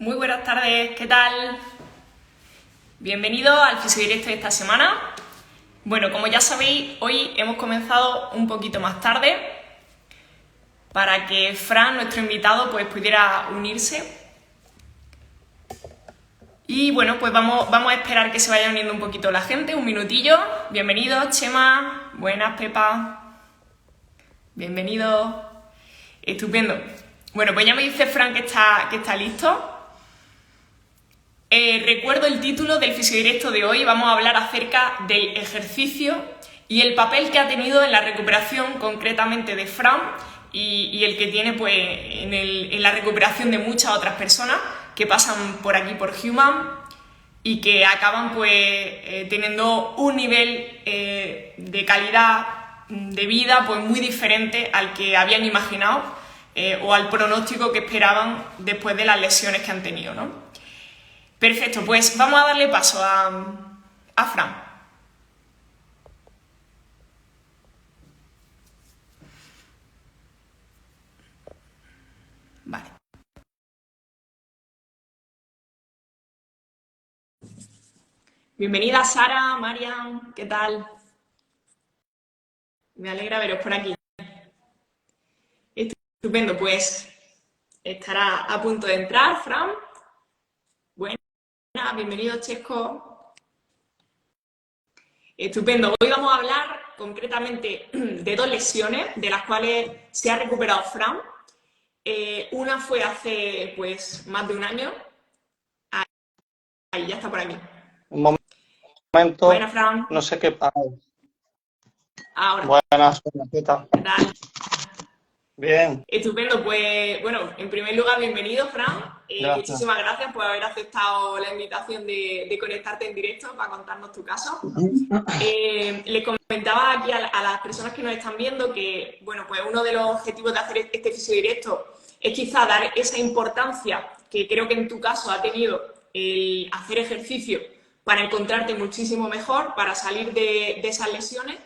Muy buenas tardes, ¿qué tal? Bienvenido al Fisiodirecto de esta semana. Bueno, como ya sabéis, hoy hemos comenzado un poquito más tarde para que Fran, nuestro invitado, pues pudiera unirse. Y bueno, pues vamos a esperar que se vaya uniendo un poquito la gente, un minutillo. Bienvenidos, Chema. Buenas, Pepa. Bienvenidos. Estupendo. Bueno, pues ya me dice Fran que está listo. Recuerdo el título del Fisiodirecto de hoy. Vamos a hablar acerca del ejercicio y el papel que ha tenido en la recuperación concretamente de Fran y el que tiene pues, en la recuperación de muchas otras personas que pasan por aquí por Human y que acaban pues, teniendo un nivel de calidad de vida pues, muy diferente al que habían imaginado o al pronóstico que esperaban después de las lesiones que han tenido, ¿no? Perfecto, pues vamos a darle paso a Fran. Vale. Bienvenida Sara, Marian, ¿qué tal? Me alegra veros por aquí. Estupendo, pues estará a punto de entrar, Fran. Buenas, bienvenido Chesco. Estupendo, hoy vamos a hablar concretamente de dos lesiones de las cuales se ha recuperado Fran. Una fue hace pues más de un año. Ahí, ya está por aquí. Un momento. Buenas, Fran. No sé qué pasa. Ahora. Buenas, ¿Qué tal? Bien. Estupendo, pues bueno, en primer lugar, bienvenido, Fran. Muchísimas gracias por haber aceptado la invitación de conectarte en directo para contarnos tu caso. Les comentaba aquí a las personas que nos están viendo que, bueno, pues uno de los objetivos de hacer este fisiodirecto es quizá dar esa importancia que creo que en tu caso ha tenido el hacer ejercicio para encontrarte muchísimo mejor, para salir de esas lesiones.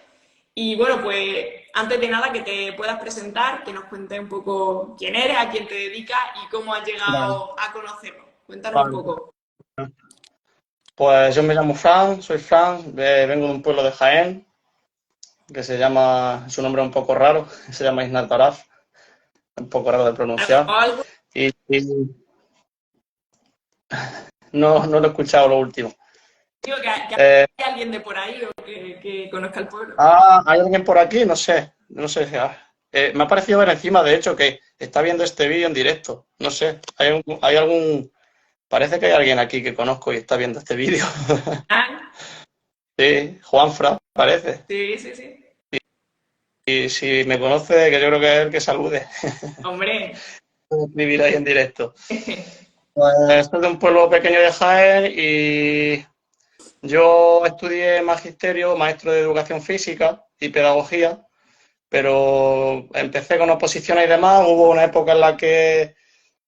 Y bueno, pues antes de nada que te puedas presentar, que nos cuentes un poco quién eres, a quién te dedicas y cómo has llegado a conocernos. Cuéntanos un poco. Pues yo me llamo Fran, soy Fran, vengo de un pueblo de Jaén, que se llama, su nombre es un poco raro, se llama Isnar Taraf, un poco raro de pronunciar. Y no lo he escuchado lo último. Digo que hay alguien de por ahí o que conozca el pueblo. ¿Hay alguien por aquí? No sé. Me ha parecido ver encima, de hecho, que está viendo este vídeo en directo. No sé, hay algún... Parece que hay alguien aquí que conozco y está viendo este vídeo. Sí, Juanfra, parece. Sí. Y si me conoce, que yo creo que es el que salude. Hombre. Puedo escribir ahí en directo. Pues soy de un pueblo pequeño de Jaén y yo estudié magisterio, maestro de educación física y pedagogía, pero empecé con oposiciones y demás. Hubo una época en la que,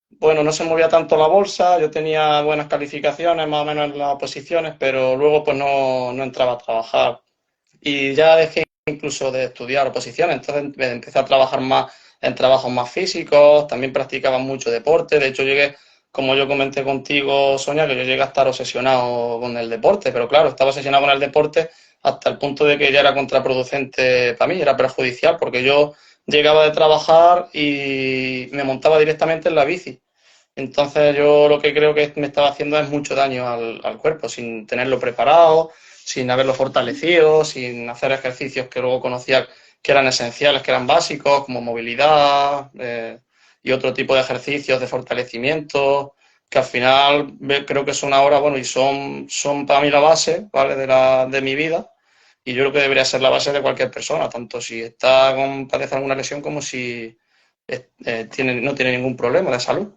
bueno, no se movía tanto la bolsa, yo tenía buenas calificaciones más o menos en las oposiciones, pero luego pues no entraba a trabajar. Y ya dejé incluso de estudiar oposiciones, entonces empecé a trabajar más en trabajos más físicos, también practicaba mucho deporte, de hecho llegué, como yo comenté contigo, Sonia, que yo llegué a estar obsesionado con el deporte, pero claro, estaba obsesionado con el deporte hasta el punto de que ya era contraproducente para mí, era perjudicial, porque yo llegaba de trabajar y me montaba directamente en la bici. Entonces yo lo que creo que me estaba haciendo es mucho daño al cuerpo, sin tenerlo preparado, sin haberlo fortalecido, sin hacer ejercicios que luego conocía que eran esenciales, que eran básicos, como movilidad y otro tipo de ejercicios de fortalecimiento, que al final creo que son ahora, bueno, y son para mí la base, ¿vale?, de mi vida, y yo creo que debería ser la base de cualquier persona, tanto si padece alguna lesión como si no tiene ningún problema de salud.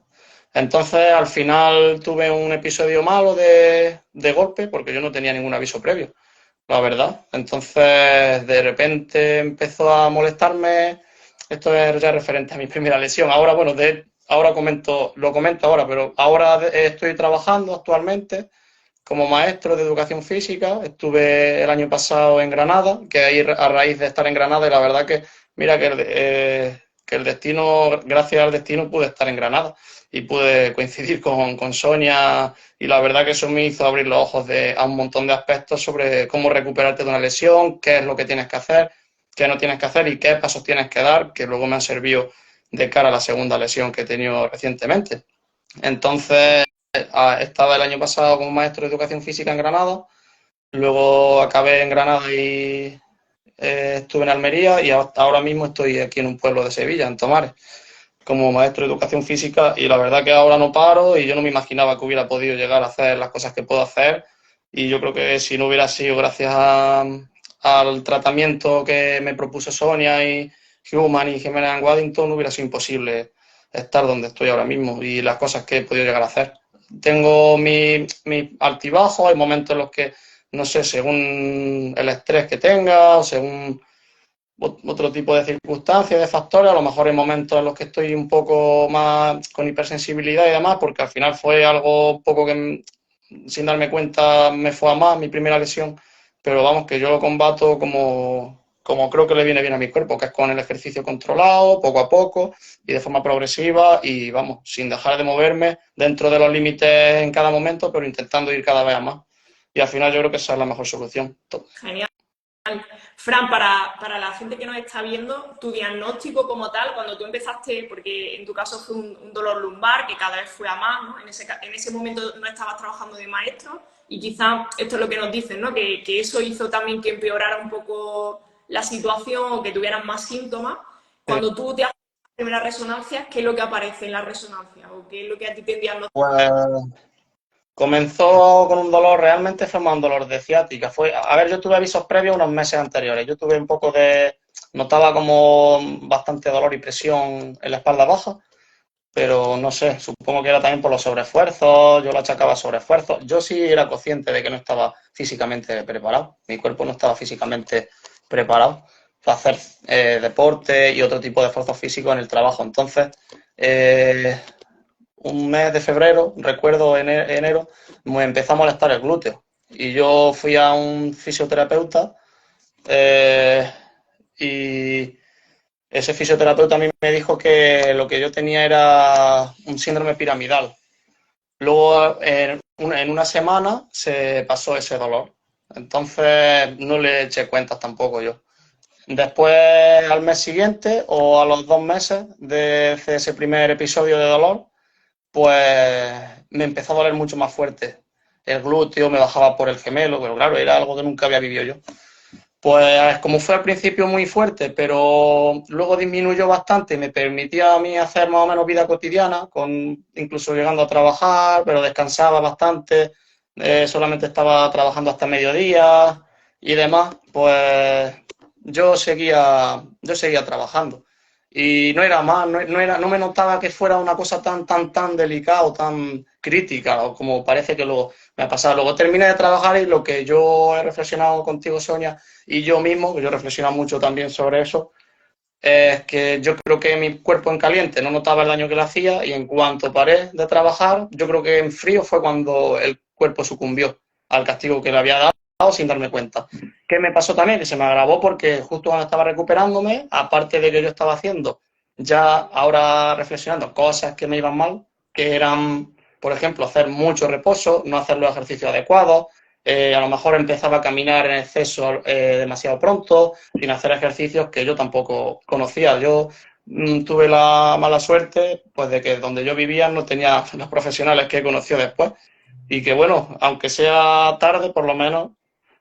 Entonces, al final tuve un episodio malo de golpe, porque yo no tenía ningún aviso previo, la verdad. Entonces, de repente empezó a molestarme. Esto es ya referente a mi primera lesión. Ahora, bueno, lo comento ahora, pero ahora estoy trabajando actualmente como maestro de educación física. Estuve el año pasado en Granada, que ahí a raíz de estar en Granada, y la verdad que, mira, que el destino, gracias al destino, pude estar en Granada. y pude coincidir con Sonia, y la verdad que eso me hizo abrir los ojos a un montón de aspectos sobre cómo recuperarte de una lesión, qué es lo que tienes que hacer, qué no tienes que hacer y qué pasos tienes que dar, que luego me han servido de cara a la segunda lesión que he tenido recientemente. Entonces, estaba el año pasado como maestro de educación física en Granada, luego acabé en Granada y estuve en Almería y hasta ahora mismo estoy aquí en un pueblo de Sevilla, en Tomares, como maestro de educación física, y la verdad que ahora no paro y yo no me imaginaba que hubiera podido llegar a hacer las cosas que puedo hacer, y yo creo que si no hubiera sido gracias al tratamiento que me propuso Sonia y Human y Jiménez Waddington, no hubiera sido imposible estar donde estoy ahora mismo y las cosas que he podido llegar a hacer. Tengo mi altibajos, hay momentos en los que, no sé, según el estrés que tenga o según otro tipo de circunstancias, de factores, a lo mejor hay momentos en los que estoy un poco más con hipersensibilidad y demás, porque al final fue algo un poco que sin darme cuenta me fue a más mi primera lesión, pero vamos, que yo lo combato como creo que le viene bien a mi cuerpo, que es con el ejercicio controlado, poco a poco y de forma progresiva y vamos, sin dejar de moverme dentro de los límites en cada momento, pero intentando ir cada vez a más. Y al final yo creo que esa es la mejor solución. Genial. Fran, para la gente que nos está viendo, tu diagnóstico como tal, cuando tú empezaste, porque en tu caso fue un dolor lumbar que cada vez fue a más, ¿no? En ese momento no estabas trabajando de maestro y quizás esto es lo que nos dicen, ¿no? Que eso hizo también que empeorara un poco la situación o que tuvieran más síntomas. Cuando tú te haces las primeras resonancias, ¿qué es lo que aparece en la resonancia? ¿O qué es lo que a ti te diagnostica? Pues comenzó con un dolor, realmente fue más un dolor de ciática. A ver, yo tuve avisos previos unos meses anteriores. Yo tuve un poco notaba como bastante dolor y presión en la espalda baja, pero no sé, supongo que era también por los sobreesfuerzos, yo lo achacaba a sobreesfuerzos. Yo sí era consciente de que no estaba físicamente preparado, mi cuerpo no estaba físicamente preparado para hacer deporte y otro tipo de esfuerzos físicos en el trabajo. Entonces, un mes de febrero, recuerdo enero, me empezó a molestar el glúteo. Y yo fui a un fisioterapeuta y ese fisioterapeuta a mí me dijo que lo que yo tenía era un síndrome piramidal. Luego, en una semana se pasó ese dolor. Entonces, no le eché cuentas tampoco yo. Después, al mes siguiente o a los 2 meses de ese primer episodio de dolor, pues me empezó a doler mucho más fuerte. El glúteo me bajaba por el gemelo, pero claro, era algo que nunca había vivido yo. Pues como fue al principio muy fuerte, pero luego disminuyó bastante y me permitía a mí hacer más o menos vida cotidiana, incluso llegando a trabajar, pero descansaba bastante, solamente estaba trabajando hasta mediodía y demás, pues yo seguía trabajando. Y no era más, no me notaba que fuera una cosa tan delicada o tan crítica, o como parece que luego me ha pasado. Luego terminé de trabajar y lo que yo he reflexionado contigo, Sonia, y yo mismo, que yo reflexionaba mucho también sobre eso, es que yo creo que mi cuerpo en caliente no notaba el daño que le hacía y en cuanto paré de trabajar, yo creo que en frío fue cuando el cuerpo sucumbió al castigo que le había dado sin darme cuenta. ¿Qué me pasó también? Que se me agravó porque justo cuando estaba recuperándome, aparte de que yo estaba haciendo, ya ahora reflexionando, cosas que me iban mal, que eran, por ejemplo, hacer mucho reposo, no hacer los ejercicios adecuados, a lo mejor empezaba a caminar en exceso demasiado pronto, sin hacer ejercicios que yo tampoco conocía. Yo tuve la mala suerte pues de que donde yo vivía no tenía los profesionales que he conocido después y que bueno, aunque sea tarde, por lo menos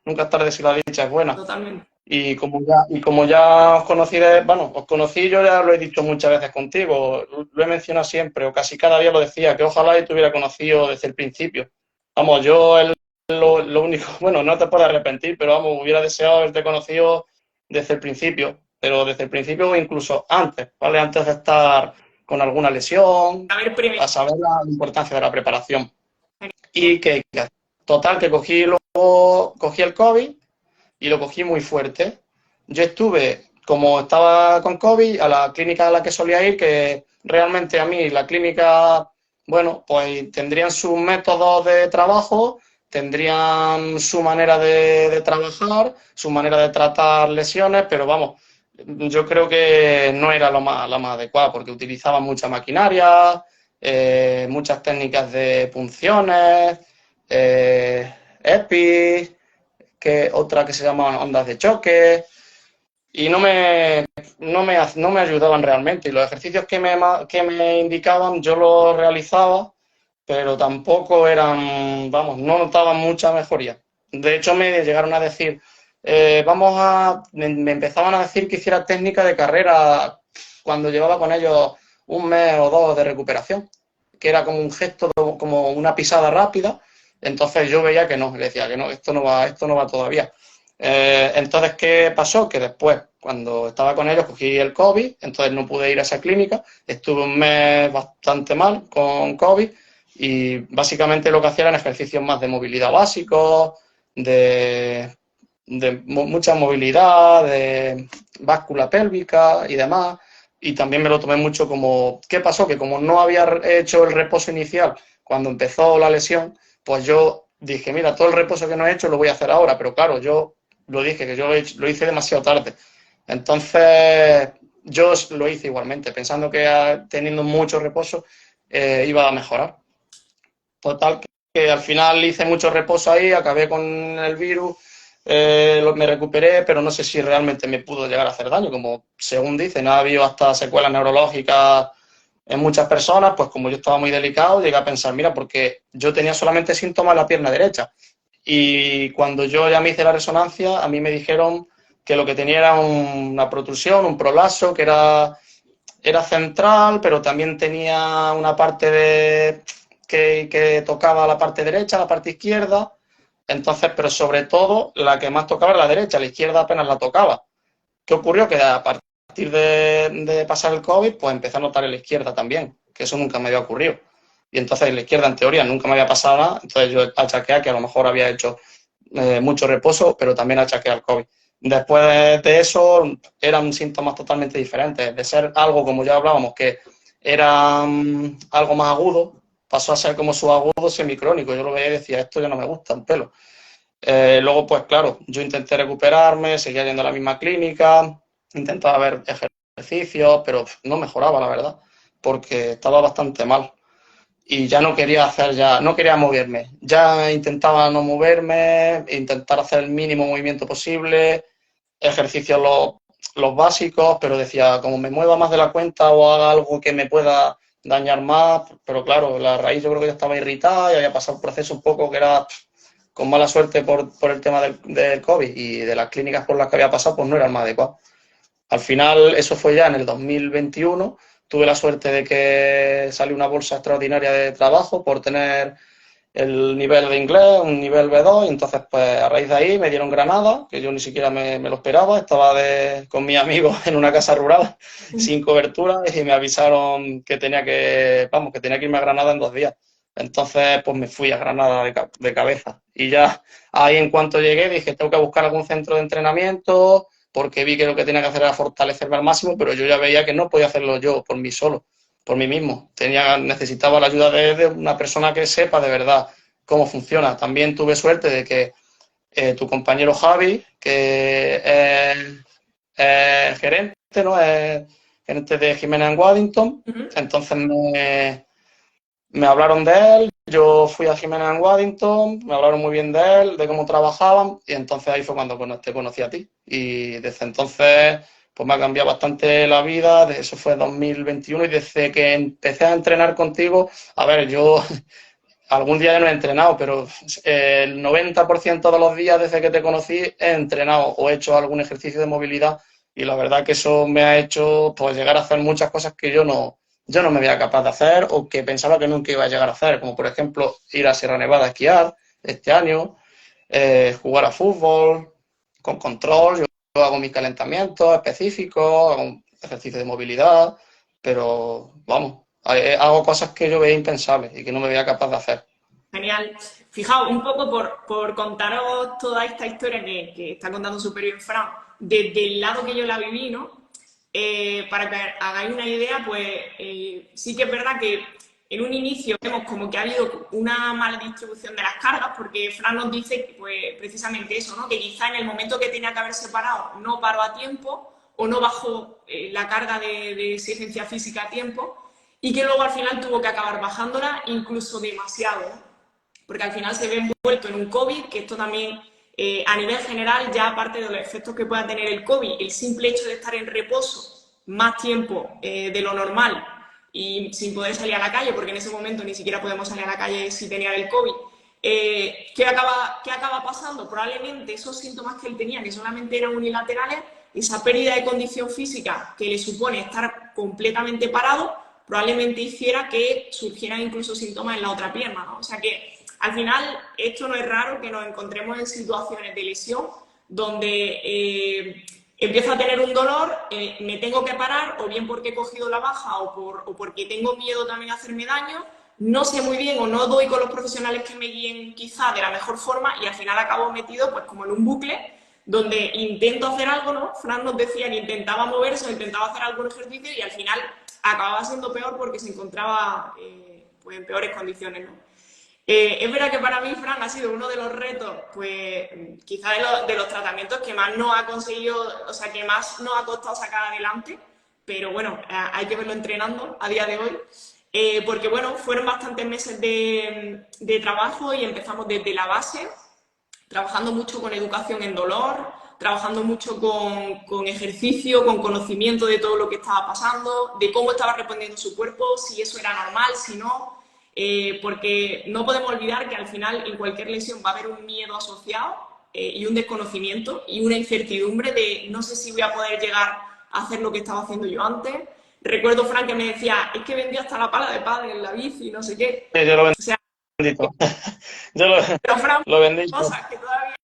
nunca es tarde si la dicha es buena. Totalmente. Y como ya os conocí, yo ya lo he dicho muchas veces contigo, lo he mencionado siempre, o casi cada día lo decía, que ojalá yo te hubiera conocido desde el principio. Vamos, lo único, bueno, no te puedo arrepentir, pero vamos, hubiera deseado haberte conocido desde el principio, pero desde el principio o incluso antes, ¿vale? Antes de estar con alguna lesión, A ver, primero. a saber la importancia de la preparación. Y total, que cogí el COVID y lo cogí muy fuerte. Yo estuve, como estaba con COVID, a la clínica a la que solía ir, que realmente a mí la clínica, bueno, pues tendrían sus métodos de trabajo, tendrían su manera de trabajar, su manera de tratar lesiones, pero vamos, yo creo que no era la más adecuada porque utilizaban mucha maquinaria muchas técnicas de punciones, EPI, otra que se llama ondas de choque, y no me ayudaban realmente. Y los ejercicios que me indicaban yo los realizaba, pero tampoco eran, vamos, no notaban mucha mejoría. De hecho, me llegaron a decir, me empezaban a decir que hiciera técnica de carrera cuando llevaba con ellos un mes o dos de recuperación, que era como un gesto, como una pisada rápida. Entonces yo veía que no, le decía que no, esto no va todavía. Entonces, ¿qué pasó? Que después, cuando estaba con ellos, cogí el COVID, entonces no pude ir a esa clínica, estuve un mes bastante mal con COVID y básicamente lo que hacía eran ejercicios más de movilidad básicos, de mucha movilidad, de báscula pélvica y demás. Y también me lo tomé mucho como, ¿qué pasó? Que como no había hecho el reposo inicial cuando empezó la lesión, pues yo dije, mira, todo el reposo que no he hecho lo voy a hacer ahora, pero claro, yo lo dije, que yo lo hice demasiado tarde. Entonces, yo lo hice igualmente, pensando que teniendo mucho reposo iba a mejorar. Total, que al final hice mucho reposo ahí, acabé con el virus, me recuperé, pero no sé si realmente me pudo llegar a hacer daño, como según dicen, ha habido hasta secuelas neurológicas en muchas personas, pues como yo estaba muy delicado, llegué a pensar, mira, porque yo tenía solamente síntomas en la pierna derecha, y cuando yo ya me hice la resonancia, a mí me dijeron que lo que tenía era una protrusión, un prolapso, que era central, pero también tenía una parte que tocaba la parte derecha, la parte izquierda. Entonces, pero sobre todo, la que más tocaba era la derecha, la izquierda apenas la tocaba. ¿Qué ocurrió? Que a partir de pasar el COVID, pues empecé a notar en la izquierda también, que eso nunca me había ocurrido. Y entonces en la izquierda, en teoría, nunca me había pasado nada. Entonces yo achaqué a que a lo mejor había hecho mucho reposo, pero también achaqué al COVID. Después de eso, eran síntomas totalmente diferentes. De ser algo, como ya hablábamos, que era algo más agudo, pasó a ser como subagudo semicrónico. Yo lo veía y decía, esto ya no me gusta, un pelo. Luego, pues claro, yo intenté recuperarme, seguía yendo a la misma clínica, intentaba ver ejercicios, pero no mejoraba, la verdad, porque estaba bastante mal. Y ya no quería no quería moverme. Ya intentaba no moverme, intentar hacer el mínimo movimiento posible, ejercicios los básicos, pero decía, como me mueva más de la cuenta o haga algo que me pueda dañar más, pero claro, la raíz yo creo que ya estaba irritada y había pasado un proceso un poco que era con mala suerte por el tema del COVID y de las clínicas por las que había pasado, pues no era el más adecuado. Al final, eso fue ya en el 2021. Tuve la suerte de que salió una bolsa extraordinaria de trabajo por tener el nivel de inglés, un nivel B2, y entonces, pues a raíz de ahí me dieron Granada, que yo ni siquiera me lo esperaba. Estaba con mis amigos en una casa rural sin cobertura y me avisaron que tenía que irme a Granada en 2 días. Entonces, pues me fui a Granada de cabeza. Y ya ahí, en cuanto llegué, dije, tengo que buscar algún centro de entrenamiento, porque vi que lo que tenía que hacer era fortalecerme al máximo, pero yo ya veía que no podía hacerlo yo por mí solo, por mí mismo. Necesitaba la ayuda de una persona que sepa de verdad cómo funciona. También tuve suerte de que tu compañero Javi, que es gerente, ¿no? Es gerente de Jiménez Waddington, entonces me hablaron de él, yo fui a Jiménez Waddington, me hablaron muy bien de él, de cómo trabajaban, y entonces ahí fue cuando te conocí a ti. Y desde entonces pues me ha cambiado bastante la vida, eso fue 2021, y desde que empecé a entrenar contigo, a ver, yo algún día ya no he entrenado, pero el 90% de los días desde que te conocí he entrenado o he hecho algún ejercicio de movilidad, y la verdad que eso me ha hecho pues llegar a hacer muchas cosas que yo no me veía capaz de hacer o que pensaba que nunca iba a llegar a hacer, como por ejemplo ir a Sierra Nevada a esquiar este año, jugar a fútbol con control. Yo hago mis calentamientos específicos, hago un ejercicio de movilidad, pero vamos, hago cosas que yo veía impensables y que no me veía capaz de hacer. Genial. Fijaos, un poco por contaros toda esta historia que está contando súper bien Fran, desde el lado que yo la viví, ¿no? Para que hagáis una idea, pues sí que es verdad que en un inicio vemos como que ha habido una mala distribución de las cargas, porque Fran nos dice pues, precisamente eso, ¿no? Que quizá en el momento que tenía que haber separado no paró a tiempo o no bajó la carga de exigencia física a tiempo. y que luego al final tuvo que acabar bajándola incluso demasiado, ¿no? Porque al final se ve envuelto en un COVID, que esto también a nivel general, ya aparte de los efectos que pueda tener el COVID, el simple hecho de estar en reposo más tiempo de lo normal y sin poder salir a la calle, porque en ese momento ni siquiera podemos salir a la calle si tenía el COVID, ¿qué acaba pasando? Probablemente esos síntomas que él tenía, que solamente eran unilaterales, esa pérdida de condición física que le supone estar completamente parado, probablemente hiciera que surgieran incluso síntomas en la otra pierna, ¿no? O sea que al final esto no es raro que nos encontremos en situaciones de lesión donde empiezo a tener un dolor, me tengo que parar, o bien porque he cogido la baja o porque tengo miedo también a hacerme daño, no sé muy bien o no doy con los profesionales que me guíen quizá de la mejor forma y al final acabo metido pues como en un bucle donde intento hacer algo, ¿no? Fran nos decía que intentaba moverse o intentaba hacer algún ejercicio y al final acababa siendo peor porque se encontraba pues en peores condiciones, ¿no? Es verdad que para mí, Fran, ha sido uno de los retos, pues quizá de los tratamientos que más nos ha conseguido, o sea, que más nos ha costado sacar adelante, pero bueno, hay que verlo entrenando a día de hoy, porque bueno, fueron bastantes meses de trabajo y empezamos desde la base, trabajando mucho con educación en dolor, trabajando mucho con ejercicio, con conocimiento de todo lo que estaba pasando, de cómo estaba respondiendo su cuerpo, si eso era normal, si no. Porque no podemos olvidar que al final en cualquier lesión va a haber un miedo asociado y un desconocimiento y una incertidumbre de no sé si voy a poder llegar a hacer lo que estaba haciendo yo antes. Recuerdo, Fran, que me decía, es que vendí hasta la pala de pádel en la bici, no sé qué. Sí, yo lo vendí. O sea, Yo pero Fran, lo vendí. cosas que todavía...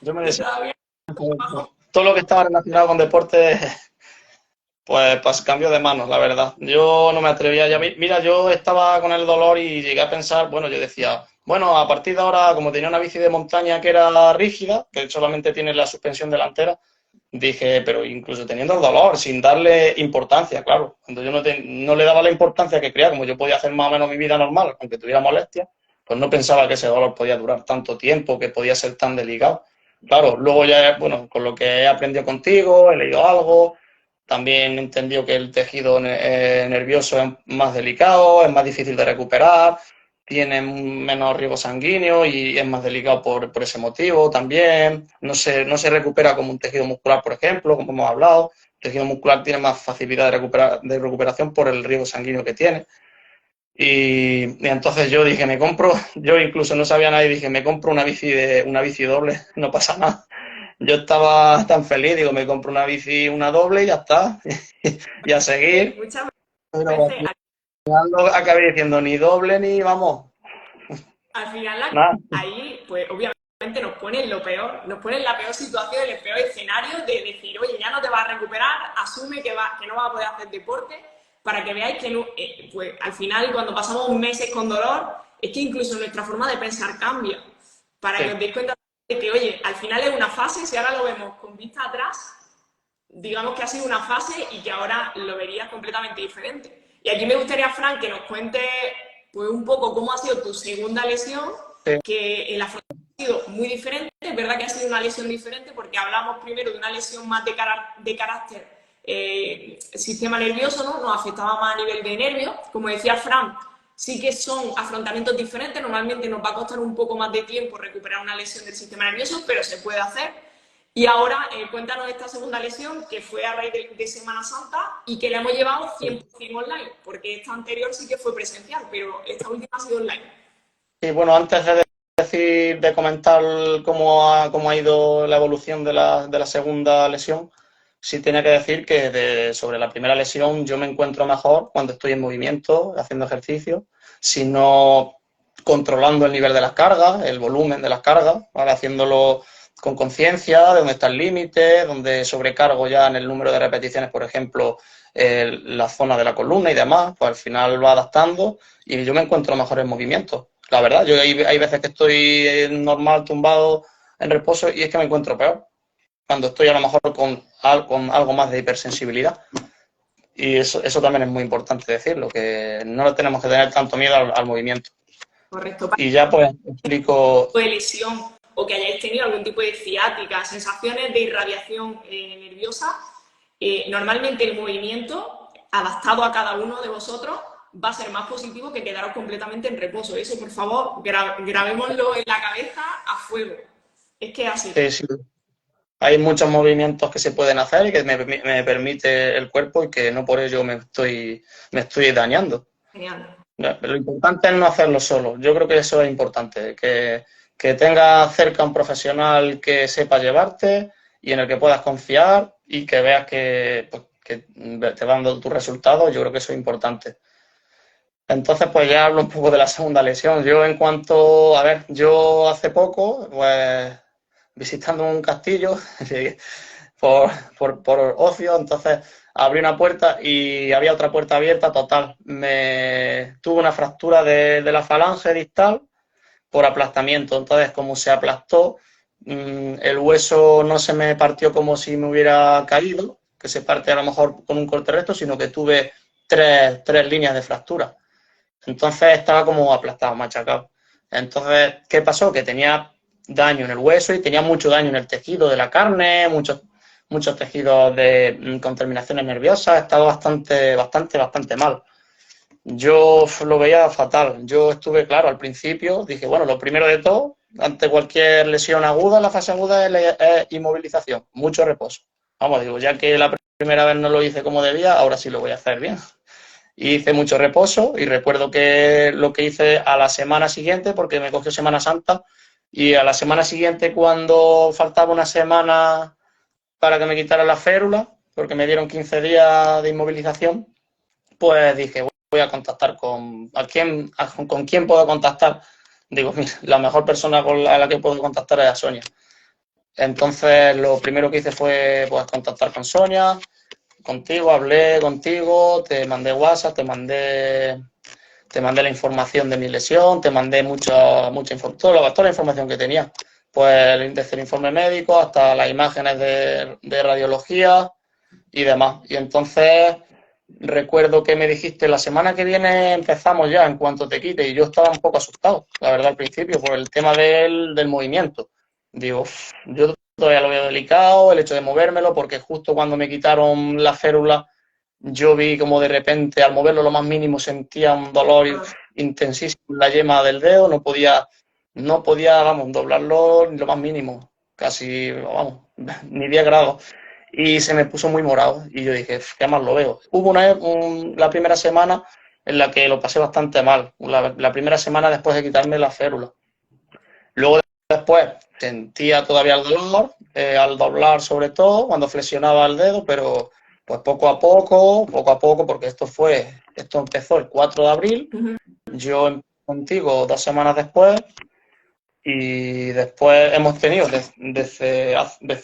Yo me Que decía, todavía todo lo que estaba relacionado con deporte, pues cambió de manos, la verdad. Yo no me atrevía ya. Mira, yo estaba con el dolor y llegué a pensar, bueno, yo decía, bueno, a partir de ahora, como tenía una bici de montaña que era rígida, que solamente tiene la suspensión delantera, dije, pero incluso teniendo el dolor, sin darle importancia, claro. Cuando yo no le daba la importancia que creía, como yo podía hacer más o menos mi vida normal, aunque tuviera molestias, pues no pensaba que ese dolor podía durar tanto tiempo, que podía ser tan delicado. Claro, luego ya, bueno, con lo que he aprendido contigo, he leído algo, también he entendido que el tejido nervioso es más delicado, es más difícil de recuperar, tiene menos riego sanguíneo y es más delicado por ese motivo también. No se recupera como un tejido muscular, por ejemplo, como hemos hablado. El tejido muscular tiene más facilidad de recuperación por el riego sanguíneo que tiene. Y entonces yo dije, yo incluso no sabía nada y dije, me compro una bici doble, no pasa nada. Yo estaba tan feliz, digo, me compro una bici, una doble y ya está. Y a seguir. muchas Pero al veces, final no acabé diciendo ni doble ni vamos. al final Nada. ahí, pues obviamente nos ponen lo peor, nos ponen la peor situación, el peor escenario de decir, oye, ya no te vas a recuperar, asume que no vas a poder hacer deporte, para que veáis que no, pues al final cuando pasamos meses con dolor, es que incluso nuestra forma de pensar cambia, para que os deis cuenta de que, oye, al final es una fase, si ahora lo vemos con vista atrás, digamos que ha sido una fase y que ahora lo verías completamente diferente. Y aquí me gustaría, Fran, que nos cuente pues, un poco cómo ha sido tu segunda lesión, Sí. que el afrontamiento ha sido muy diferente. Es verdad que ha sido una lesión diferente porque hablamos primero de una lesión más de carácter sistema nervioso, ¿no? Nos afectaba más a nivel de nervios. Como decía Fran, sí que son afrontamientos diferentes. Normalmente nos va a costar un poco más de tiempo recuperar una lesión del sistema nervioso, pero se puede hacer. Y ahora, cuéntanos esta segunda lesión que fue a raíz de Semana Santa y que la hemos llevado 100% online, porque esta anterior sí que fue presencial, pero esta última ha sido online. Sí, bueno, antes de comentar cómo ha ido la evolución de la segunda lesión, sí tenía que decir que sobre la primera lesión yo me encuentro mejor cuando estoy en movimiento, haciendo ejercicio, sino controlando el nivel de las cargas, el volumen de las cargas, ¿vale? Haciéndolo con conciencia, de dónde está el límite, donde sobrecargo ya en el número de repeticiones, por ejemplo, la zona de la columna y demás, pues al final va adaptando y yo me encuentro mejor en movimiento. La verdad, yo hay veces que estoy normal, tumbado, en reposo y es que me encuentro peor. Cuando estoy a lo mejor con algo más de hipersensibilidad. Y eso también es muy importante decirlo, que no le tenemos que tener tanto miedo al movimiento. Correcto. Y ya pues explico... De lesión o que hayáis tenido algún tipo de ciática, sensaciones de irradiación nerviosa, normalmente el movimiento adaptado a cada uno de vosotros va a ser más positivo que quedaros completamente en reposo. Eso, por favor, grabémoslo en la cabeza a fuego. Es que es así. Sí, sí. Hay muchos movimientos que se pueden hacer y que me permite el cuerpo y que no por ello me estoy dañando. Genial. Lo importante es no hacerlo solo. Yo creo que eso es importante, que tengas cerca un profesional que sepa llevarte y en el que puedas confiar y que veas pues, que te van dando tus resultados. Yo creo que eso es importante. Entonces, pues ya hablo un poco de la segunda lesión. Yo hace poco, pues visitando un castillo por, por ocio, entonces abrí una puerta y había otra puerta abierta, total. Tuve una fractura de la falange distal por aplastamiento. Entonces, como se aplastó, el hueso no se me partió como si me hubiera caído, que se parte a lo mejor con un corte recto, sino que tuve tres líneas de fractura. Entonces estaba como aplastado, machacado. Entonces, ¿qué pasó? Que tenía daño en el hueso y tenía mucho daño en el tejido de la carne, muchos tejidos con terminaciones nerviosas. Estaba bastante mal. Yo lo veía fatal. Yo estuve, claro, al principio, dije, bueno, lo primero de todo, ante cualquier lesión aguda, la fase aguda es inmovilización, mucho reposo. Vamos, digo, ya que la primera vez no lo hice como debía, ahora sí lo voy a hacer bien. Y hice mucho reposo y recuerdo que lo que hice a la semana siguiente, porque me cogió Semana Santa, y a la semana siguiente, cuando faltaba una semana para que me quitaran la férula, porque me dieron 15 días de inmovilización, pues dije, voy a contactar con quién puedo contactar. Digo, mira, la mejor persona a la que puedo contactar es a Sonia. Entonces, lo primero que hice fue pues, contactar con Sonia, contigo, hablé contigo, te mandé WhatsApp, te mandé la información de mi lesión, te mandé mucha toda la información que tenía. Pues desde el informe médico hasta las imágenes de radiología y demás. Y entonces recuerdo que me dijiste, la semana que viene empezamos ya en cuanto te quite. Y yo estaba un poco asustado, la verdad, al principio, por el tema del movimiento. Digo, yo todavía lo veo delicado, el hecho de movérmelo, porque justo cuando me quitaron la férula, yo vi como de repente, al moverlo lo más mínimo, sentía un dolor intensísimo en la yema del dedo, no podía, vamos, doblarlo ni lo más mínimo, casi, vamos, ni 10 grados. Y se me puso muy morado y yo dije, qué mal lo veo. Hubo la primera semana en la que lo pasé bastante mal, la primera semana después de quitarme la férula. Luego después sentía todavía el dolor, al doblar sobre todo, cuando flexionaba el dedo, pero pues poco a poco, porque esto empezó el 4 de abril, yo empecé contigo 2 semanas después y después hemos tenido desde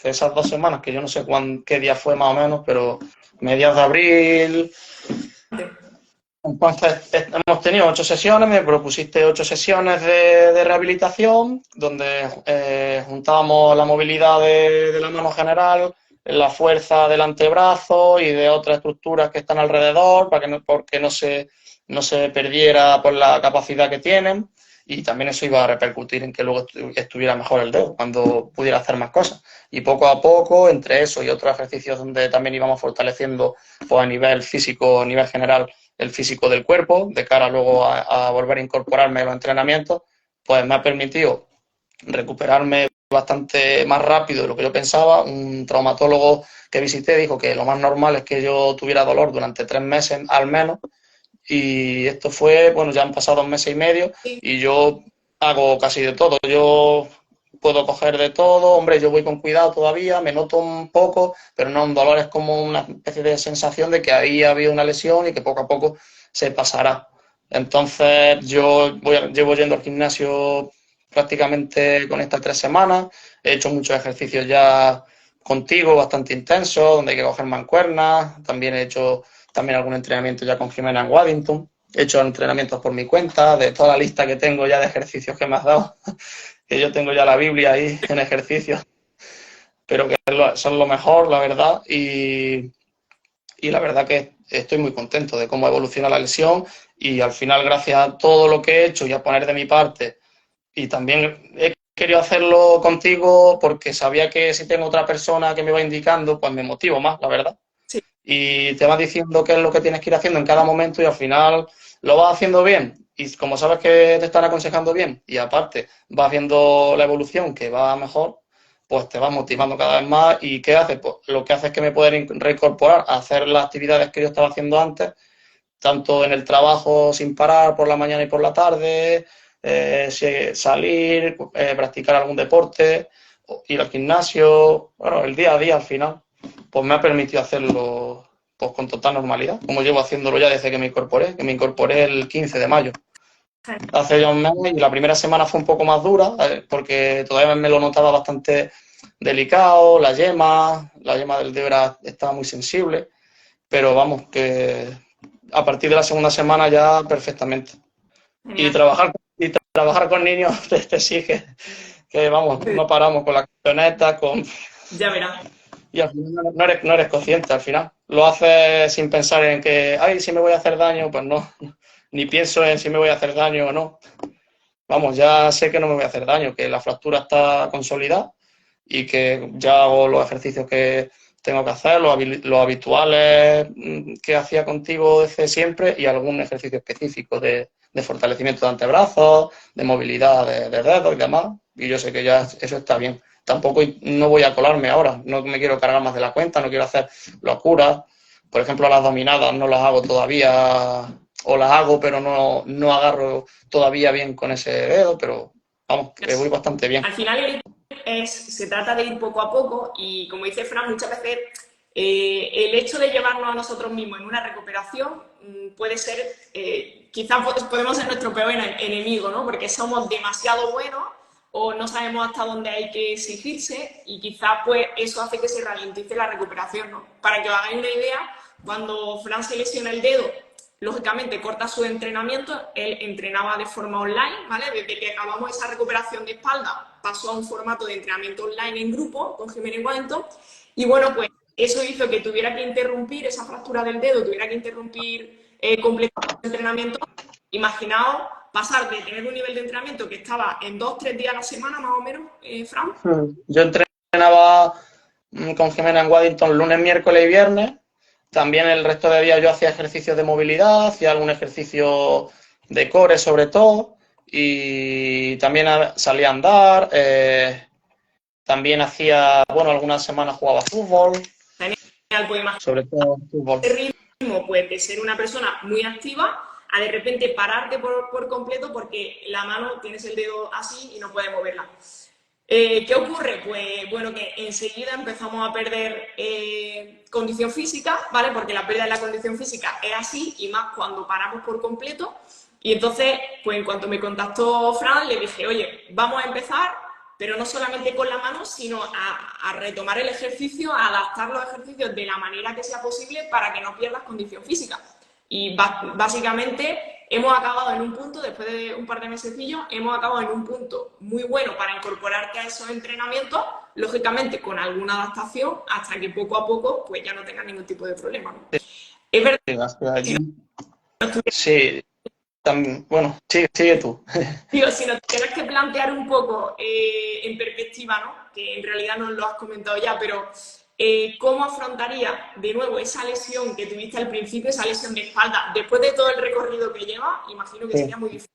esas 2 semanas, que yo no sé qué día fue más o menos, pero mediados de abril. Entonces, hemos tenido 8 sesiones, me propusiste 8 sesiones de rehabilitación, donde juntábamos la movilidad de la mano general, la fuerza del antebrazo y de otras estructuras que están alrededor, porque no se perdiera por la capacidad que tienen, y también eso iba a repercutir en que luego estuviera mejor el dedo, cuando pudiera hacer más cosas. Y poco a poco, entre eso y otros ejercicios donde también íbamos fortaleciendo pues, a nivel físico, a nivel general, el físico del cuerpo, de cara luego a volver a incorporarme a los entrenamientos, pues me ha permitido recuperarme bastante más rápido de lo que yo pensaba. Un traumatólogo que visité dijo que lo más normal es que yo tuviera dolor durante 3 meses al menos, y esto fue, bueno, ya han pasado 2 meses y medio y yo hago casi de todo. Yo puedo coger de todo, hombre, yo voy con cuidado todavía, me noto un poco, pero no, un dolor es como una especie de sensación de que ahí ha habido una lesión y que poco a poco se pasará. Entonces yo llevo yendo al gimnasio prácticamente con estas 3 semanas, he hecho muchos ejercicios ya contigo, bastante intensos, donde hay que coger mancuernas, también he hecho algún entrenamiento ya con Jimena en Waddington, he hecho entrenamientos por mi cuenta, de toda la lista que tengo ya de ejercicios que me has dado, que yo tengo ya la Biblia ahí en ejercicios, pero que son lo mejor, la verdad, y la verdad que estoy muy contento de cómo evoluciona la lesión y al final, gracias a todo lo que he hecho y a poner de mi parte, y también he querido hacerlo contigo porque sabía que si tengo otra persona que me va indicando, pues me motivo más, la verdad. Sí. y te va diciendo qué es lo que tienes que ir haciendo en cada momento y al final lo vas haciendo bien. Y como sabes que te están aconsejando bien y aparte vas viendo la evolución que va mejor, pues te vas motivando cada vez más. ¿Y qué haces? Pues lo que hace es que me pueda reincorporar a hacer las actividades que yo estaba haciendo antes, tanto en el trabajo sin parar por la mañana y por la tarde, salir, practicar algún deporte, ir al gimnasio, bueno, el día a día al final, pues me ha permitido hacerlo pues con total normalidad, como llevo haciéndolo ya desde que me incorporé el 15 de mayo. Hace ya un mes y la primera semana fue un poco más dura, porque todavía me lo notaba bastante delicado, la yema del dedo estaba muy sensible, pero vamos, que a partir de la segunda semana ya perfectamente. Y trabajar con niños te exige que vamos, no paramos con la camioneta, con... Ya verás. Y al final no eres consciente, al final. Lo haces sin pensar en que, ay, si me voy a hacer daño, pues no. Ni pienso en si me voy a hacer daño o no. Vamos, ya sé que no me voy a hacer daño, que la fractura está consolidada y que ya hago los ejercicios que tengo que hacer, los habituales que hacía contigo desde siempre y algún ejercicio específico de fortalecimiento de antebrazos, de movilidad de dedos y demás. Y yo sé que ya eso está bien. Tampoco no voy a colarme ahora, no me quiero cargar más de la cuenta, no quiero hacer locuras. Por ejemplo, las dominadas no las hago todavía, o las hago pero no agarro todavía bien con ese dedo, pero vamos, que voy bastante bien. Al final se trata de ir poco a poco y, como dice Fran, muchas veces el hecho de llevarnos a nosotros mismos en una recuperación puede ser, quizás podemos ser nuestro peor enemigo, ¿no? Porque somos demasiado buenos o no sabemos hasta dónde hay que exigirse y quizás pues eso hace que se ralentice la recuperación, ¿no? Para que os hagáis una idea, cuando Fran se lesiona el dedo, lógicamente corta su entrenamiento, él entrenaba de forma online, ¿vale? Desde que acabamos esa recuperación de espalda, pasó a un formato de entrenamiento online en grupo con Jiménez Wellington y bueno, pues eso hizo que tuviera que interrumpir esa fractura del dedo, tuviera que interrumpir completamente el entrenamiento. Imaginaos pasar de tener un nivel de entrenamiento que estaba en 2-3 días a la semana, más o menos, Fran. Yo entrenaba con Jimena en Waddington lunes, miércoles y viernes. También el resto de días yo hacía ejercicios de movilidad, hacía algún ejercicio de core sobre todo y también salía a andar. También hacía, bueno, algunas semanas jugaba fútbol. Genial, pues imagínate, sobre todo fútbol. El ritmo pues, de ser una persona muy activa a de repente pararte por completo porque la mano tienes el dedo así y no puedes moverla. ¿Qué ocurre? Pues bueno, que enseguida empezamos a perder condición física, ¿vale? Porque la pérdida de la condición física es así y más cuando paramos por completo. Y entonces, pues en cuanto me contactó Fran, le dije, oye, vamos a empezar, pero no solamente con la mano, sino a retomar el ejercicio, a adaptar los ejercicios de la manera que sea posible para que no pierdas condición física. Y básicamente hemos acabado en un punto, después de un par de mesecillos, hemos acabado en un punto muy bueno para incorporarte a esos entrenamientos, lógicamente con alguna adaptación, hasta que poco a poco pues ya no tengas ningún tipo de problema, ¿no? Es verdad. Sí, también, bueno, sigue tú. Digo, si nos tienes que plantear un poco en perspectiva, ¿no? Que en realidad nos lo has comentado ya, pero ¿cómo afrontaría de nuevo esa lesión que tuviste al principio, esa lesión de espalda? Después de todo el recorrido que lleva, imagino que sería muy difícil.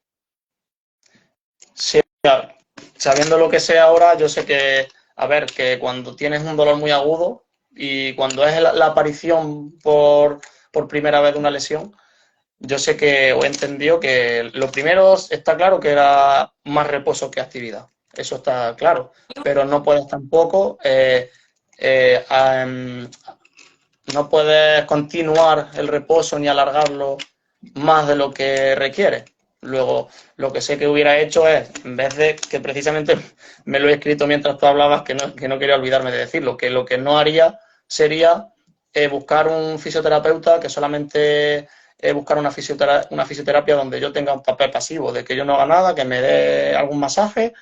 Sí, sabiendo lo que sé ahora, yo sé que, a ver, que cuando tienes un dolor muy agudo y cuando es la aparición por primera vez de una lesión, yo sé que o he entendido que lo primero está claro que era más reposo que actividad. Eso está claro. Pero no puedes tampoco no puedes continuar el reposo ni alargarlo más de lo que requiere. Luego, lo que sé que hubiera hecho es, en vez de que precisamente me lo he escrito mientras tú hablabas, que no quería olvidarme de decirlo, que lo que no haría sería buscar un fisioterapeuta que solamente buscar una fisioterapia donde yo tenga un papel pasivo, de que yo no haga nada, que me dé algún masaje,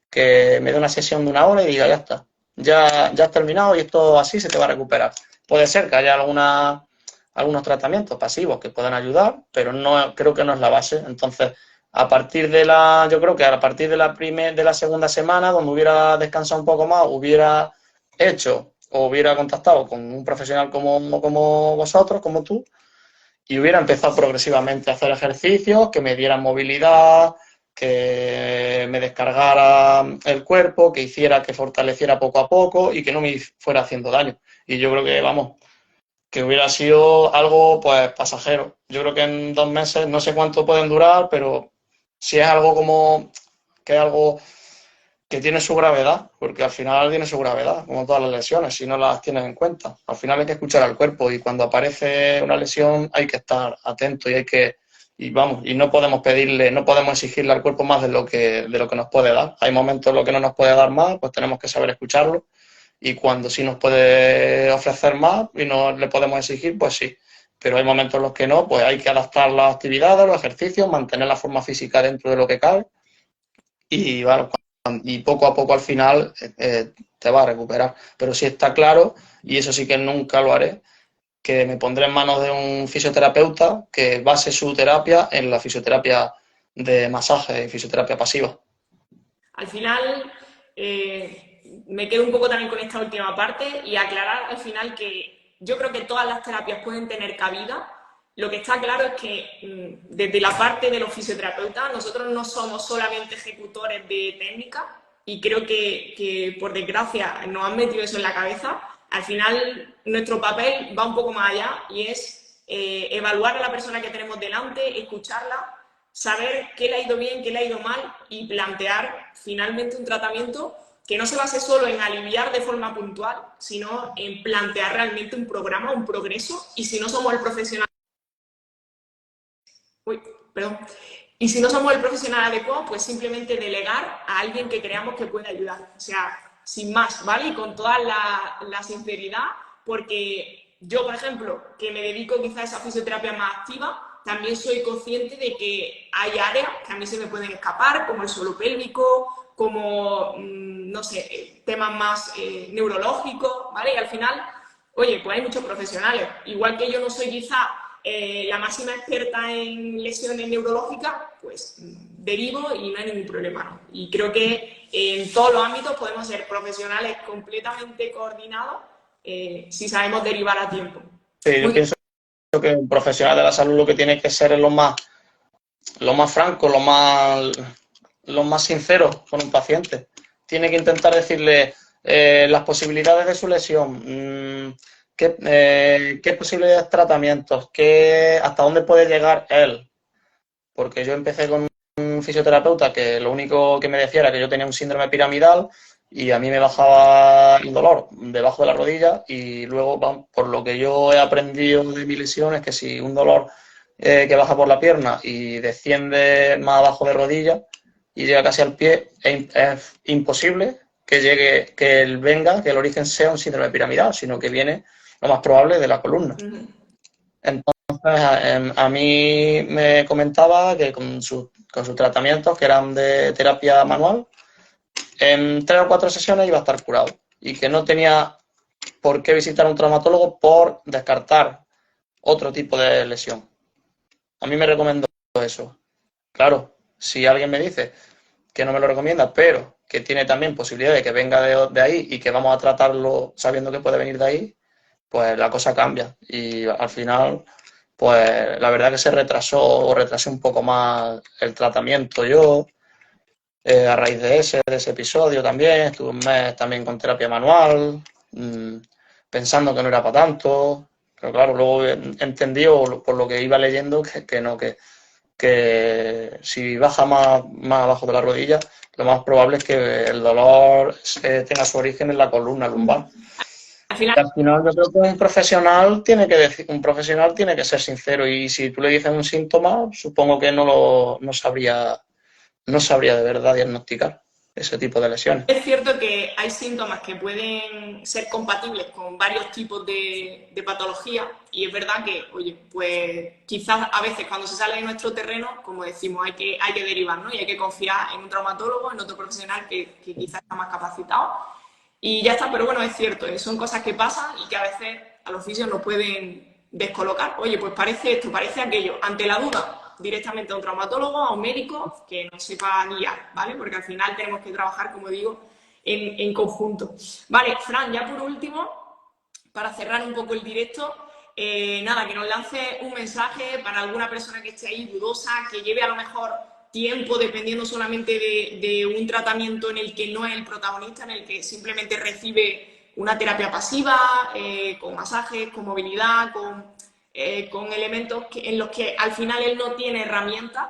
que me dé una sesión de 1 hora y diga, ya está, ya has terminado y esto así se te va a recuperar. Puede ser que haya algunos tratamientos pasivos que puedan ayudar, pero no creo que no es la base. Entonces, yo creo que a partir de la segunda semana, donde hubiera descansado un poco más, hubiera hecho o hubiera contactado con un profesional como vosotros, como tú, y hubiera empezado progresivamente a hacer ejercicios que me dieran movilidad, que me descargara el cuerpo, que hiciera que fortaleciera poco a poco y que no me fuera haciendo daño. Y yo creo que, vamos, que hubiera sido algo pues pasajero. Yo creo que en 2 meses, no sé cuánto pueden durar, pero si es algo como que es algo que tiene su gravedad, porque al final tiene su gravedad, como todas las lesiones, si no las tienes en cuenta. Al final hay que escuchar al cuerpo y cuando aparece una lesión hay que estar atento y hay que, y vamos, y no podemos pedirle, no podemos exigirle al cuerpo más de lo que nos puede dar. Hay momentos en los que no nos puede dar más, pues tenemos que saber escucharlo y cuando sí nos puede ofrecer más y no le podemos exigir, pues sí. Pero hay momentos en los que no, pues hay que adaptar las actividades, los ejercicios, mantener la forma física dentro de lo que cabe y, bueno, y poco a poco al final te va a recuperar. Pero sí está claro, y eso sí que nunca lo haré, que me pondré en manos de un fisioterapeuta que base su terapia en la fisioterapia de masaje y fisioterapia pasiva. Al final, me quedo un poco también con esta última parte y aclarar al final que yo creo que todas las terapias pueden tener cabida. Lo que está claro es que desde la parte de los fisioterapeutas nosotros no somos solamente ejecutores de técnica y creo que por desgracia nos han metido eso en la cabeza. Al final nuestro papel va un poco más allá y es evaluar a la persona que tenemos delante, escucharla, saber qué le ha ido bien, qué le ha ido mal y plantear finalmente un tratamiento que no se base solo en aliviar de forma puntual, sino en plantear realmente un programa, un progreso, y si no somos el profesional... Uy, perdón. Y si no somos el profesional adecuado, pues simplemente delegar a alguien que creamos que puede ayudar. O sea, sin más, ¿vale? Y con toda la sinceridad, porque yo, por ejemplo, que me dedico quizás a esa fisioterapia más activa, también soy consciente de que hay áreas que a mí se me pueden escapar, como el suelo pélvico, como, no sé, temas más neurológicos, ¿vale? Y al final, oye, pues hay muchos profesionales. Igual que yo no soy quizá la máxima experta en lesiones neurológicas, pues derivo y no hay ningún problema, ¿no? Y creo que en todos los ámbitos podemos ser profesionales completamente coordinados si sabemos derivar a tiempo. Sí, yo pienso que un profesional de la salud lo que tiene que ser es lo más franco, lo más sincero con un paciente. Tiene que intentar decirle las posibilidades de su lesión, qué posibilidades de tratamientos, hasta dónde puede llegar él. Porque yo empecé con un fisioterapeuta que lo único que me decía era que yo tenía un síndrome piramidal y a mí me bajaba el dolor debajo de la rodilla y luego, por lo que yo he aprendido de mi lesión, es que si un dolor que baja por la pierna y desciende más abajo de rodilla y llega casi al pie, es imposible que él venga, que el origen sea un síndrome piramidal, sino que viene lo más probable de la columna. Entonces, a mí me comentaba que con sus tratamientos, que eran de terapia manual, en 3 o 4 sesiones iba a estar curado y que no tenía por qué visitar a un traumatólogo por descartar otro tipo de lesión. A mí me recomendó eso. Claro, si alguien me dice que no me lo recomienda, pero que tiene también posibilidad de que venga de ahí y que vamos a tratarlo sabiendo que puede venir de ahí, pues la cosa cambia. Y al final, pues la verdad que se retrasé un poco más el tratamiento yo. A raíz de ese episodio también, estuve un mes también con terapia manual, pensando que no era para tanto, pero claro, luego entendí, por lo que iba leyendo, que no, que si baja más abajo de la rodilla, lo más probable es que el dolor tenga su origen en la columna lumbar. Al final yo creo que un profesional tiene que ser sincero y si tú le dices un síntoma, supongo que no sabría de verdad diagnosticar ese tipo de lesiones. Es cierto que hay síntomas que pueden ser compatibles con varios tipos de patología y es verdad que, oye, pues quizás a veces cuando se sale de nuestro terreno, como decimos, hay que derivar, ¿no? Y hay que confiar en un traumatólogo, en otro profesional que quizás está más capacitado y ya está, pero bueno, es cierto, son cosas que pasan y que a veces a los fisios nos pueden descolocar. Oye, pues parece esto, parece aquello. Ante la duda, directamente a un traumatólogo, a un médico que nos sepa guiar, ¿vale? Porque al final tenemos que trabajar, como digo, en conjunto. Vale, Fran, ya por último, para cerrar un poco el directo, nada, que nos lance un mensaje para alguna persona que esté ahí dudosa, que lleve a lo mejor tiempo dependiendo solamente de un tratamiento en el que no es el protagonista, en el que simplemente recibe una terapia pasiva, con masajes, con movilidad, con elementos en los que al final él no tiene herramientas.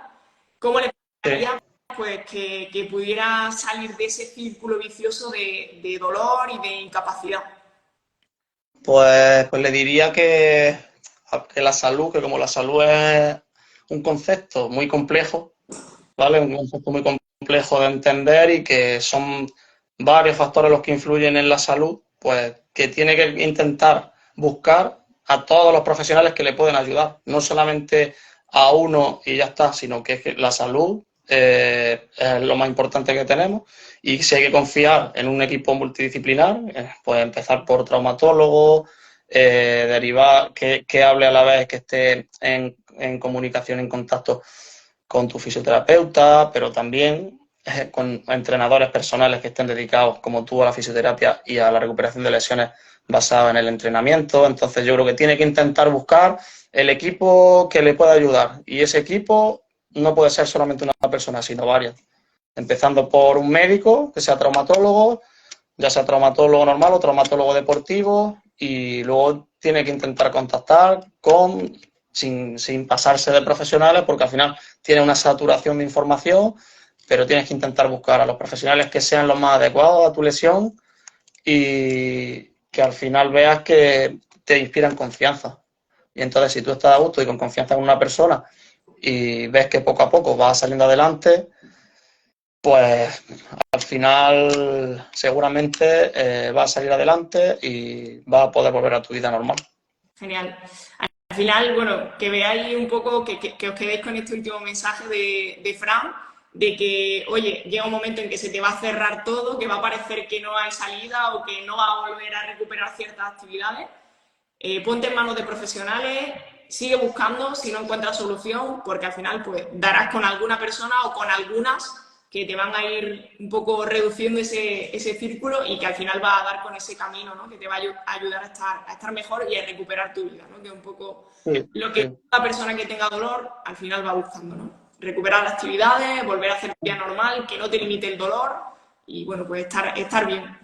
¿Cómo le gustaría pues, que pudiera salir de ese círculo vicioso de dolor y de incapacidad? Pues le diría que la salud, que como la salud es un concepto muy complejo, ¿vale? Un concepto muy complejo de entender y que son varios factores los que influyen en la salud, pues que tiene que intentar buscar a todos los profesionales que le pueden ayudar, no solamente a uno y ya está, sino que, es que la salud es lo más importante que tenemos y si hay que confiar en un equipo multidisciplinar, pues empezar por traumatólogo, derivar, que hable a la vez, que esté en comunicación, en contacto con tu fisioterapeuta, pero también con entrenadores personales que estén dedicados, como tú, a la fisioterapia y a la recuperación de lesiones basadas en el entrenamiento. Entonces yo creo que tiene que intentar buscar el equipo que le pueda ayudar. Y ese equipo no puede ser solamente una persona, sino varias. Empezando por un médico, que sea traumatólogo, ya sea traumatólogo normal o traumatólogo deportivo, y luego tiene que intentar contactar sin pasarse de profesionales, porque al final tiene una saturación de información, pero tienes que intentar buscar a los profesionales que sean los más adecuados a tu lesión y que al final veas que te inspiran confianza. Y entonces, si tú estás a gusto y con confianza con una persona y ves que poco a poco vas saliendo adelante, pues al final seguramente vas a salir adelante y vas a poder volver a tu vida normal. Genial. Al final, bueno, que veáis un poco, que os quedéis con este último mensaje de Fran, de que, oye, llega un momento en que se te va a cerrar todo, que va a parecer que no hay salida o que no va a volver a recuperar ciertas actividades. Ponte en manos de profesionales, sigue buscando si no encuentras solución, porque al final pues darás con alguna persona o con algunas que te van a ir un poco reduciendo ese círculo y que al final va a dar con ese camino, ¿no? Que te va a ayudar a estar mejor y a recuperar tu vida, ¿no? Que es un poco lo que la persona que tenga dolor al final va buscando, ¿no? Recuperar las actividades, volver a hacer vida normal, que no te limite el dolor y, bueno, pues estar bien.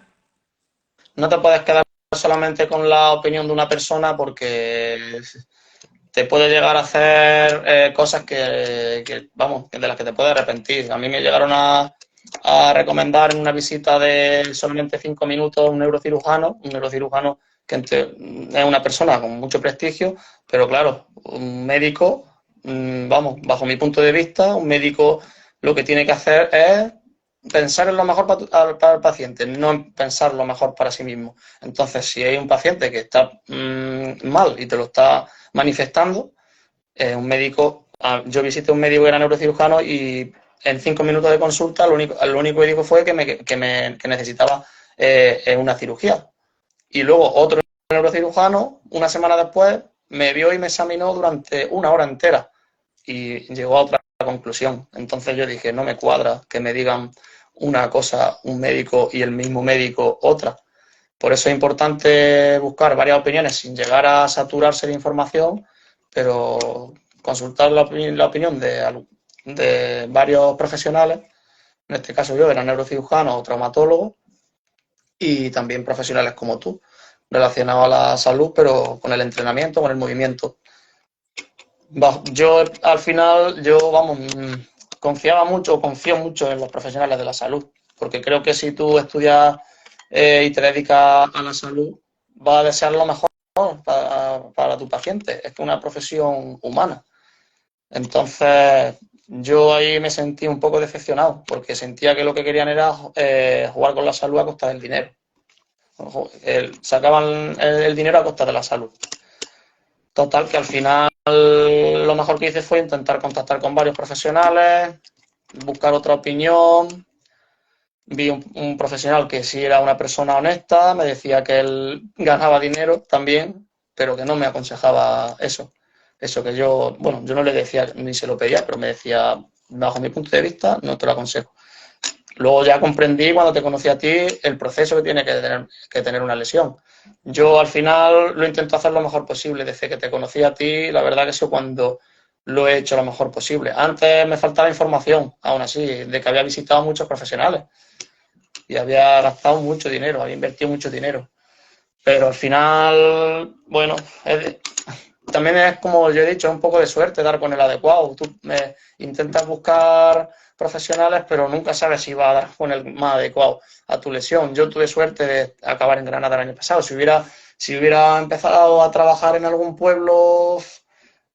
No te puedes quedar solamente con la opinión de una persona porque te puede llegar a hacer cosas vamos, de las que te puedes arrepentir. A mí me llegaron a recomendar en una visita de solamente 5 minutos un neurocirujano que es una persona con mucho prestigio, pero claro, un médico, vamos, bajo mi punto de vista, un médico lo que tiene que hacer es pensar en lo mejor para el paciente, no pensar lo mejor para sí mismo. Entonces, si hay un paciente que está mal y te lo está manifestando, un médico, yo visité a un médico que era neurocirujano y en 5 minutos de consulta lo único que dijo fue que necesitaba una cirugía. Y luego otro neurocirujano, una semana después, me vio y me examinó durante 1 hora entera y llegó a otra conclusión. Entonces yo dije, no me cuadra que me digan una cosa un médico y el mismo médico otra. Por eso es importante buscar varias opiniones sin llegar a saturarse de información, pero consultar la opinión de varios profesionales, en este caso yo era neurocirujano o traumatólogo, y también profesionales como tú, relacionados a la salud, pero con el entrenamiento, con el movimiento. Yo al final, vamos, confío mucho en los profesionales de la salud, porque creo que si tú estudias y te dedicas a la salud, vas a desear lo mejor para tu paciente. Es que es una profesión humana. Entonces, yo ahí me sentí un poco decepcionado, porque sentía que lo que querían era jugar con la salud a costa del dinero. Sacaban el dinero a costa de la salud. Total, que al final lo mejor que hice fue intentar contactar con varios profesionales, buscar otra opinión. Vi un profesional que sí era una persona honesta, me decía que él ganaba dinero también, pero que no me aconsejaba eso. Eso que yo, bueno, yo no le decía ni se lo pedía, pero me decía, bajo mi punto de vista, no te lo aconsejo. Luego ya comprendí cuando te conocí a ti el proceso que tiene que tener una lesión. Yo al final lo intento hacer lo mejor posible. Desde que te conocí a ti, la verdad que eso cuando lo he hecho lo mejor posible. Antes me faltaba información, aún así, de que había visitado muchos profesionales y había gastado mucho dinero, había invertido mucho dinero. Pero al final, bueno, también es como yo he dicho, es un poco de suerte dar con el adecuado. Tú intentas buscar profesionales, pero nunca sabes si va a dar con el más adecuado a tu lesión. Yo tuve suerte de acabar en Granada el año pasado. Si hubiera empezado a trabajar en algún pueblo,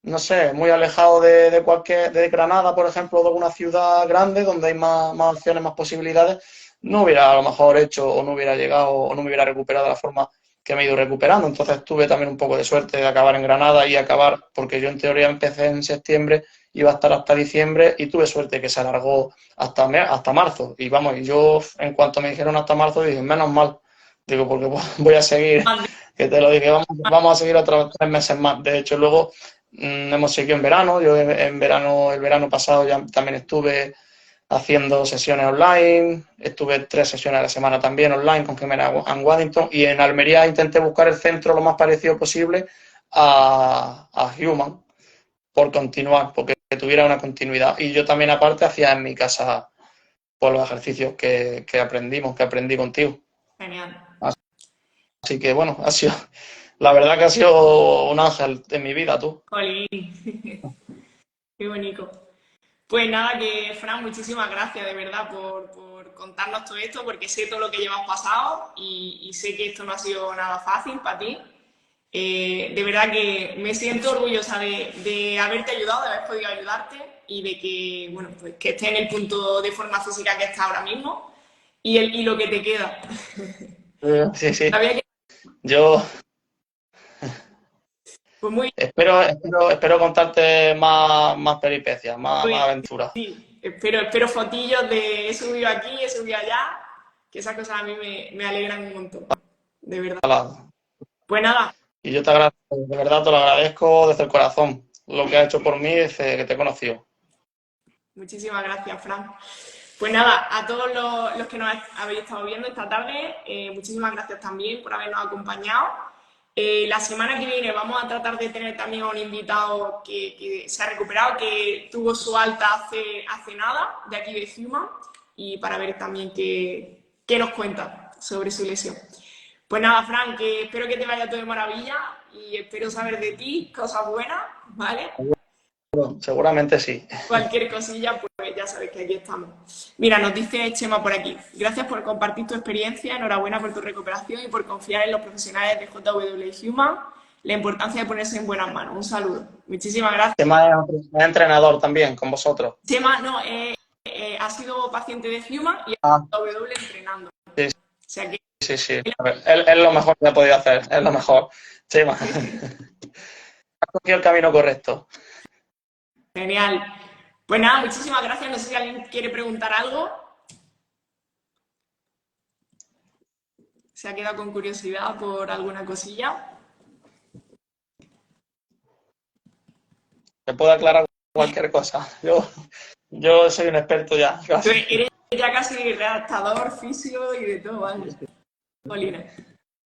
no sé, muy alejado de Granada, por ejemplo, de alguna ciudad grande donde hay más opciones, más posibilidades, no hubiera a lo mejor hecho o no hubiera llegado o no me hubiera recuperado de la forma que me he ido recuperando. Entonces tuve también un poco de suerte de acabar en Granada y acabar, porque yo en teoría empecé en septiembre, iba a estar hasta diciembre y tuve suerte que se alargó hasta marzo. Y vamos, y yo en cuanto me dijeron hasta marzo dije, menos mal, digo, porque voy a seguir, que te lo dije, vamos a seguir otros 3 meses más. De hecho, luego hemos seguido en verano. Yo en verano, el verano pasado ya también estuve haciendo sesiones online, estuve 3 sesiones a la semana también online con Jimena and Waddington, y en Almería intenté buscar el centro lo más parecido posible a Human por continuar, porque tuviera una continuidad. Y yo también aparte hacía en mi casa por los ejercicios que aprendí contigo. Genial. Así que bueno, la verdad que ha sido un ángel en mi vida, tú. Jolín. Qué bonito. Pues nada, que Fran, muchísimas gracias de verdad por contarnos todo esto, porque sé todo lo que llevas pasado y sé que esto no ha sido nada fácil para ti. De verdad que me siento orgullosa de haberte ayudado, de haber podido ayudarte y de que, bueno, pues que estés en el punto de forma física que estás ahora mismo y lo que te queda. Sí, sí. Sabía que, Yo pues muy espero contarte más peripecias, más bien, aventuras. sí. Espero fotillos de he subido aquí, he subido allá, que esas cosas a mí me alegran un montón, de verdad. Pues nada, Y yo te agradezco, de verdad te lo agradezco desde el corazón, lo que has hecho por mí desde que te he conocido. muchísimas gracias, Fran. Pues nada, a todos los que nos habéis estado viendo esta tarde, muchísimas gracias también por habernos acompañado. La semana que viene vamos a tratar de tener también a un invitado que se ha recuperado, que tuvo su alta hace nada, de aquí de Human, y para ver también qué nos cuenta sobre su lesión. Pues nada, Fran, que espero que te vaya todo de maravilla y espero saber de ti cosas buenas, ¿vale? Seguramente sí. Cualquier cosilla, pues ya sabes que aquí estamos. Mira, nos dice Chema por aquí. Gracias por compartir tu experiencia, enhorabuena por tu recuperación y por confiar en los profesionales de JW Human. La importancia de ponerse en buenas manos. Un saludo. Muchísimas gracias. Chema es entrenador también con vosotros. Chema, no, ha sido paciente de Human y JW entrenando. Sí, O sea que sí, sí. A ver, es lo mejor que ha podido hacer, es lo mejor. Chema. Has cogido el camino correcto. genial. Pues nada, muchísimas gracias. No sé si alguien quiere preguntar algo. ¿Se ha quedado con curiosidad por alguna cosilla? Te puedo aclarar cualquier cosa. Yo soy un experto ya. Tú eres ya casi redactador, fisio y de todo, ¿vale? Molina.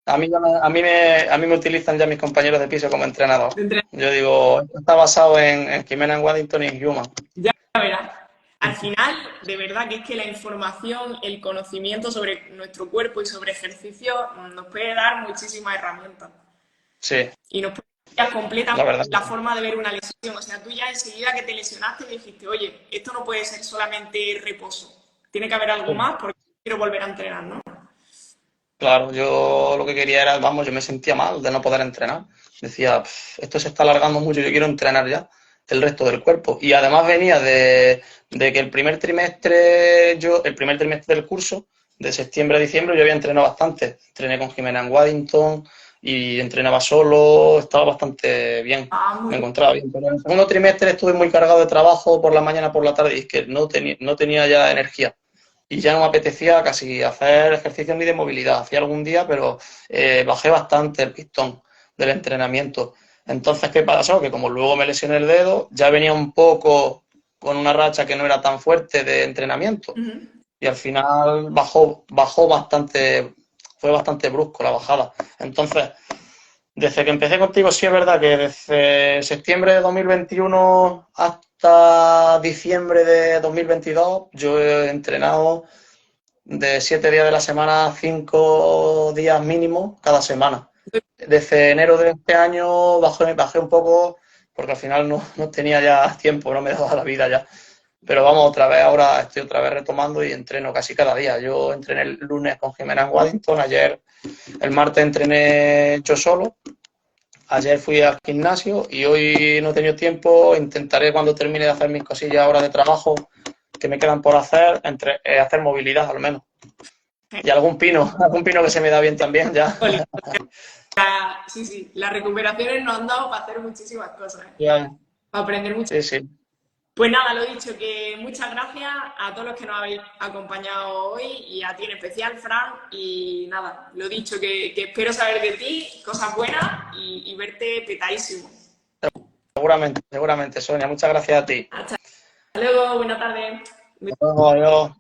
A mí me utilizan ya mis compañeros de piso como entrenador. Yo digo, esto está basado en Jimena Waddington y en Human. Ya verás. Al final, de verdad que es que la información, el conocimiento sobre nuestro cuerpo y sobre ejercicio nos puede dar muchísimas herramientas. Sí. Y nos puede cambiar completamente la forma de ver una lesión. O sea, tú ya enseguida que te lesionaste dijiste, oye, esto no puede ser solamente reposo. Tiene que haber algo más porque quiero volver a entrenar, ¿no? Claro, yo lo que quería era, vamos, yo me sentía mal de no poder entrenar. Decía, esto se está alargando mucho, yo quiero entrenar ya el resto del cuerpo. Y además venía de que el primer trimestre del curso, de septiembre a diciembre, yo había entrenado bastante. Entrené con Jimena en Waddington y entrenaba solo, estaba bastante bien, me encontraba bien. Pero en el segundo trimestre estuve muy cargado de trabajo por la mañana, por la tarde, y es que no tenía ya energía. Y ya no me apetecía casi hacer ejercicios ni de movilidad. Hacía algún día, pero bajé bastante el pistón del entrenamiento. Entonces, ¿qué pasó? Que como luego me lesioné el dedo, ya venía un poco con una racha que no era tan fuerte de entrenamiento. y al final bajó bastante, fue bastante brusco la bajada. Entonces, desde que empecé contigo, sí es verdad que desde septiembre de 2021 hasta diciembre de 2022 yo he entrenado de 7 días de la semana, 5 días mínimo cada semana. Desde enero de este año bajé un poco porque al final no tenía ya tiempo, no me daba la vida ya. Pero vamos, otra vez, ahora estoy otra vez retomando y entreno casi cada día. Yo entrené el lunes con Jimena en Waddington, ayer, el martes entrené yo solo, ayer fui al gimnasio y hoy no he tenido tiempo. Intentaré cuando termine de hacer mis cosillas ahora de trabajo que me quedan por hacer, hacer movilidad al menos. Y algún pino que se me da bien también ya. Sí, sí, las recuperaciones nos han dado para hacer muchísimas cosas, Ya. para aprender mucho. Sí, sí. Pues nada, lo dicho, que muchas gracias a todos los que nos habéis acompañado hoy y a ti en especial, Fran. Y nada, lo dicho, que espero saber de ti cosas buenas y verte petadísimo. Seguramente, Sonia. Muchas gracias a ti. Hasta luego, buena tarde. Hasta luego, adiós.